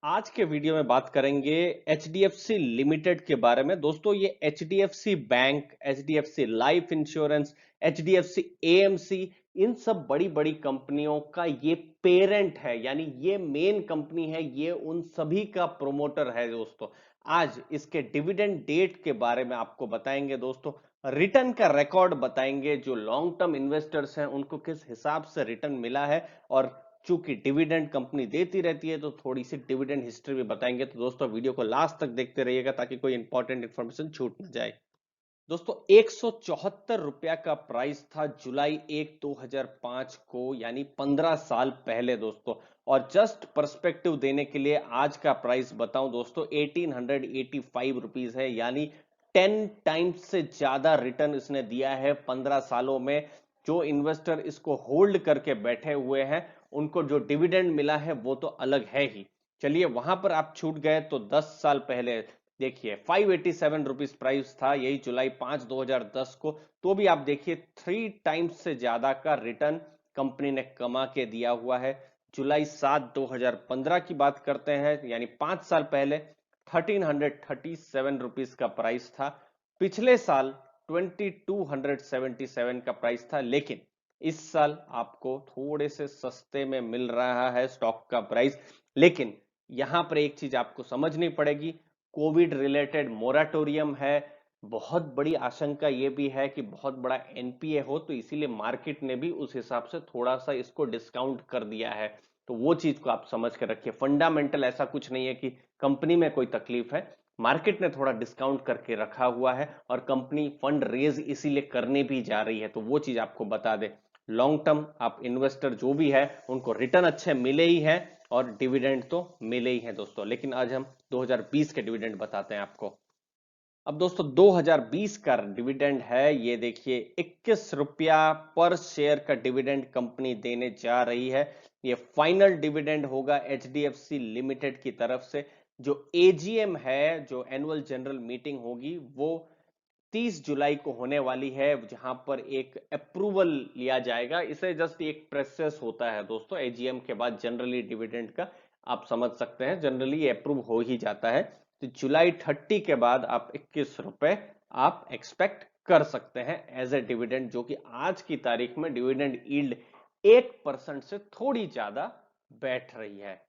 आज के वीडियो में बात करेंगे एचडीएफसी लिमिटेड के बारे में। दोस्तों, ये HDFC bank, HDFC life insurance, HDFC AMC, इन सब बड़ी बड़ी कंपनियों का ये पेरेंट है, यानी ये मेन कंपनी है, ये उन सभी का प्रोमोटर है। दोस्तों, आज इसके डिविडेंड डेट के बारे में आपको बताएंगे। दोस्तों, रिटर्न का रिकॉर्ड बताएंगे, जो लॉन्ग टर्म इन्वेस्टर्स हैं उनको किस हिसाब से रिटर्न मिला है, और चूंकि डिविडेंड कंपनी देती रहती है तो थोड़ी सी डिविडेंड हिस्ट्री भी बताएंगे। तो दोस्तों, वीडियो को लास्ट तक देखते रहिएगा ताकि कोई इंपॉर्टेंट इंफॉर्मेशन छूट ना जाए। दोस्तों, 174 रुपया का प्राइस था जुलाई 1 2005 को, यानी 15 साल पहले। दोस्तों, और जस्ट पर्सपेक्टिव देने के लिए आज का प्राइस बताऊं दोस्तों, 1885 रुपीज है, यानी 10 टाइम्स से ज्यादा रिटर्न इसने दिया है 15 सालों में। जो इन्वेस्टर इसको होल्ड करके बैठे हुए हैं उनको जो डिविडेंड मिला है वो तो अलग है ही। चलिए, वहां पर आप छूट गए तो 10 साल पहले देखिए 587 रुपीज प्राइस था, यही जुलाई 5 2010 को। तो भी आप देखिए 3 टाइम्स से ज्यादा का रिटर्न कंपनी ने कमा के दिया हुआ है। जुलाई 7 2015 की बात करते हैं, यानी 5 साल पहले 1337 रुपीज का प्राइस था। पिछले साल 2277 का प्राइस था, लेकिन इस साल आपको थोड़े से सस्ते में मिल रहा है स्टॉक का प्राइस। लेकिन यहां पर एक चीज आपको समझनी पड़ेगी, कोविड रिलेटेड मोराटोरियम है। बहुत बड़ी आशंका यह भी है कि बहुत बड़ा एनपीए हो, तो इसीलिए मार्केट ने भी उस हिसाब से थोड़ा सा इसको डिस्काउंट कर दिया है। तो वो चीज को आप समझ कर रखिए। फंडामेंटल ऐसा कुछ नहीं है कि कंपनी में कोई तकलीफ है, मार्केट ने थोड़ा डिस्काउंट करके रखा हुआ है और कंपनी फंड रेज इसीलिए करने भी जा रही है। तो वो चीज आपको बता दे, लॉन्ग टर्म आप इन्वेस्टर जो भी है उनको रिटर्न अच्छे मिले ही हैं और डिविडेंड तो मिले ही हैं दोस्तों। लेकिन आज हम 2020 के डिविडेंड बताते हैं आपको। अब दोस्तों, 2020 का डिविडेंड है, ये देखिए 21 रुपया पर शेयर का डिविडेंड कंपनी देने जा रही है। ये फाइनल डिविडेंड होगा एचडीएफसी लिमिटेड की तरफ से। जो एजीएम है, जो एनुअल जनरल मीटिंग होगी, वो 30 जुलाई को होने वाली है, जहां पर एक अप्रूवल लिया जाएगा। इसे जस्ट एक प्रोसेस होता है दोस्तों, एजीएम के बाद जनरली डिविडेंड का आप समझ सकते हैं, जनरली ये अप्रूव हो ही जाता है। तो जुलाई 30 के बाद आप 21 रुपए आप एक्सपेक्ट कर सकते हैं एज ए डिविडेंड, जो कि आज की तारीख में डिविडेंड यील्ड 1% से थोड़ी ज्यादा बैठ रही है।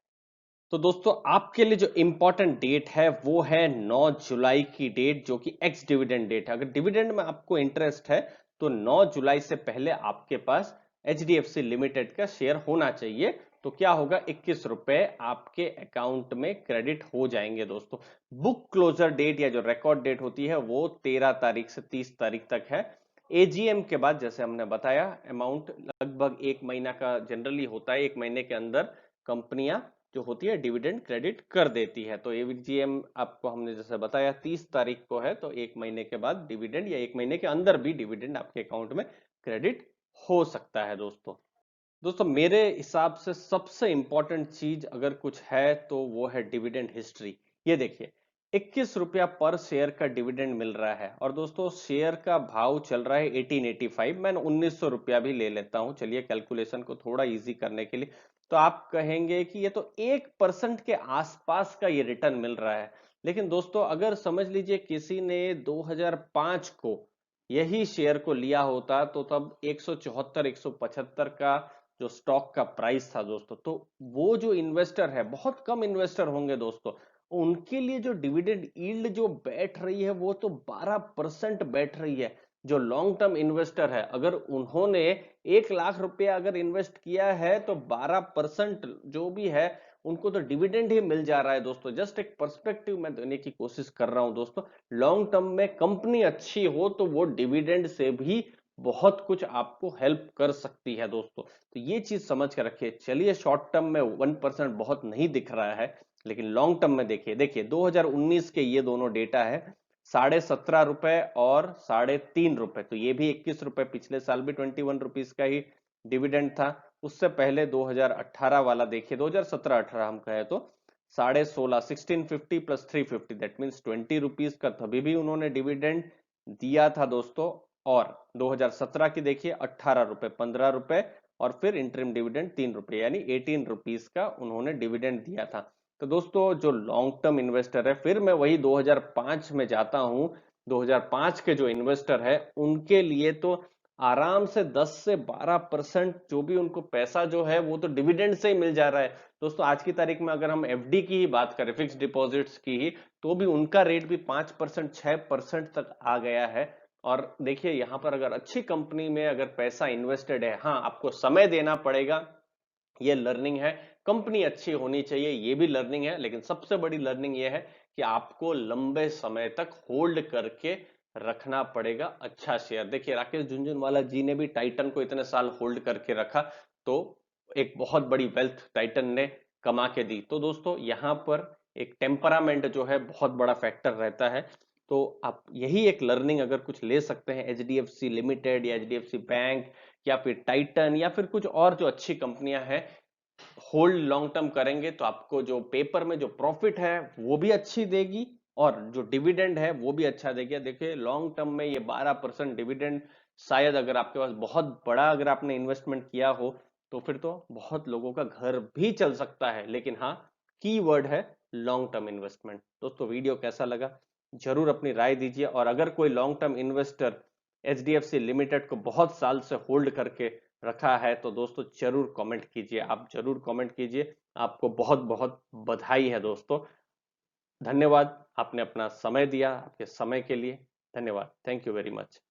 तो दोस्तों, आपके लिए जो इंपॉर्टेंट डेट है वो है 9 जुलाई की डेट, जो कि एक्स डिविडेंड डेट है। अगर डिविडेंड में आपको इंटरेस्ट है तो 9 जुलाई से पहले आपके पास एचडीएफसी लिमिटेड का शेयर होना चाहिए। तो क्या होगा, 21 रुपए आपके अकाउंट में क्रेडिट हो जाएंगे। दोस्तों, बुक क्लोजर डेट या जो रिकॉर्ड डेट होती है वो 13 तारीख से 30 तारीख तक है। एजीएम के बाद जैसे हमने बताया, अमाउंट लगभग एक महीना का जनरली होता है, एक महीने के अंदर कंपनियां जो होती है डिविडेंड क्रेडिट कर देती है। तो एजीएम आपको हमने जैसे बताया 30 तारीख को है, तो एक महीने के बाद डिविडेंड या एक महीने के अंदर भी डिविडेंड आपके अकाउंट में क्रेडिट हो सकता है। दोस्तों, मेरे हिसाब से सबसे इंपॉर्टेंट चीज अगर कुछ है तो वो है डिविडेंड हिस्ट्री। ये देखिए 21 रुपया पर शेयर का डिविडेंड मिल रहा है, और दोस्तों शेयर का भाव चल रहा है 1885। मैं 1900 रुपया भी ले लेता हूं, चलिए कैलकुलेशन को थोड़ा इजी करने के लिए। तो आप कहेंगे कि ये तो 1% के आसपास का ये रिटर्न मिल रहा है। लेकिन दोस्तों, अगर समझ लीजिए किसी ने 2005 को यही शेयर को लिया होता तो तब 174 175 का जो स्टॉक का प्राइस था दोस्तों, तो वो जो इन्वेस्टर है, बहुत कम इन्वेस्टर होंगे दोस्तों, उनके लिए जो डिविडेंड यील्ड जो बैठ रही है वो तो 12% बैठ रही है। जो लॉन्ग टर्म इन्वेस्टर है, अगर उन्होंने 1 लाख रुपया अगर इन्वेस्ट किया है तो 12% जो भी है उनको तो डिविडेंड ही मिल जा रहा है। दोस्तों, जस्ट एक पर्सपेक्टिव मैं देने की कोशिश कर रहा हूं दोस्तों। लॉन्ग टर्म में कंपनी अच्छी हो तो वो डिविडेंड से भी बहुत कुछ आपको हेल्प कर सकती है दोस्तों। तो ये चीज समझ के रखिए। चलिए, शॉर्ट टर्म में 1% बहुत नहीं दिख रहा है, लेकिन लॉन्ग टर्म में देखिए देखिए 2019 के ये दोनों डेटा है, 17.5 रुपए और 3.5 रुपए। तो ये भी 21 रुपए, पिछले साल भी 21 रुपीज का ही डिविडेंड था। उससे पहले 2018 वाला देखिए, 2017-18 हम कहे तो 16.5, 1650 प्लस 350, दैट मीन्स 20 रुपीज का तभी भी उन्होंने डिविडेंड दिया था दोस्तों। और 2017 की देखिए 18 रुपए, 15 रुपए, और फिर इंटरिम डिविडेंड 3 रुपए, यानी 18 रुपीज का उन्होंने डिविडेंड दिया था। तो दोस्तों जो लॉन्ग टर्म इन्वेस्टर है, फिर मैं वही 2005 में जाता हूं। 2005 के जो इन्वेस्टर है उनके लिए तो आराम से 10 से 12% जो भी उनको पैसा जो है वो तो डिविडेंड से ही मिल जा रहा है। दोस्तों आज की तारीख में अगर हम एफडी की ही बात करें, फिक्स डिपॉजिट्स की ही, तो भी उनका रेट भी 5% 6% तक आ गया है। और देखिए यहाँ पर अगर अच्छी कंपनी में अगर पैसा इन्वेस्टेड है, हाँ आपको समय देना पड़ेगा, ये लर्निंग है। कंपनी अच्छी होनी चाहिए, ये भी लर्निंग है, लेकिन सबसे बड़ी लर्निंग ये है कि आपको लंबे समय तक होल्ड करके रखना पड़ेगा अच्छा शेयर। देखिए राकेश झुनझुनवाला जी ने भी टाइटन को इतने साल होल्ड करके रखा, तो एक बहुत बड़ी वेल्थ टाइटन ने कमा के दी। तो दोस्तों यहाँ पर एक टेम्परामेंट जो है बहुत बड़ा फैक्टर रहता है। तो आप यही एक लर्निंग अगर कुछ ले सकते हैं एचडीएफसी लिमिटेड या एचडीएफसी बैंक या फिर टाइटन या फिर कुछ और जो अच्छी कंपनियां हैं, होल्ड लॉन्ग टर्म करेंगे तो आपको जो पेपर में जो प्रॉफिट है वो भी अच्छी देगी और जो डिविडेंड है वो भी अच्छा देगी। देखिए लॉन्ग टर्म में ये 12% डिविडेंड, शायद अगर आपके पास बहुत बड़ा अगर आपने इन्वेस्टमेंट किया हो तो फिर तो बहुत लोगों का घर भी चल सकता है। लेकिन हाँ, की वर्ड है लॉन्ग टर्म इन्वेस्टमेंट। दोस्तों वीडियो कैसा लगा जरूर अपनी राय दीजिए, और अगर कोई long term investor HDFC limited को बहुत साल से होल्ड करके रखा है तो दोस्तों जरूर कमेंट कीजिए, आप जरूर कमेंट कीजिए। आपको बहुत बहुत बधाई है दोस्तों। धन्यवाद, आपने अपना समय दिया, आपके समय के लिए धन्यवाद। Thank you very much.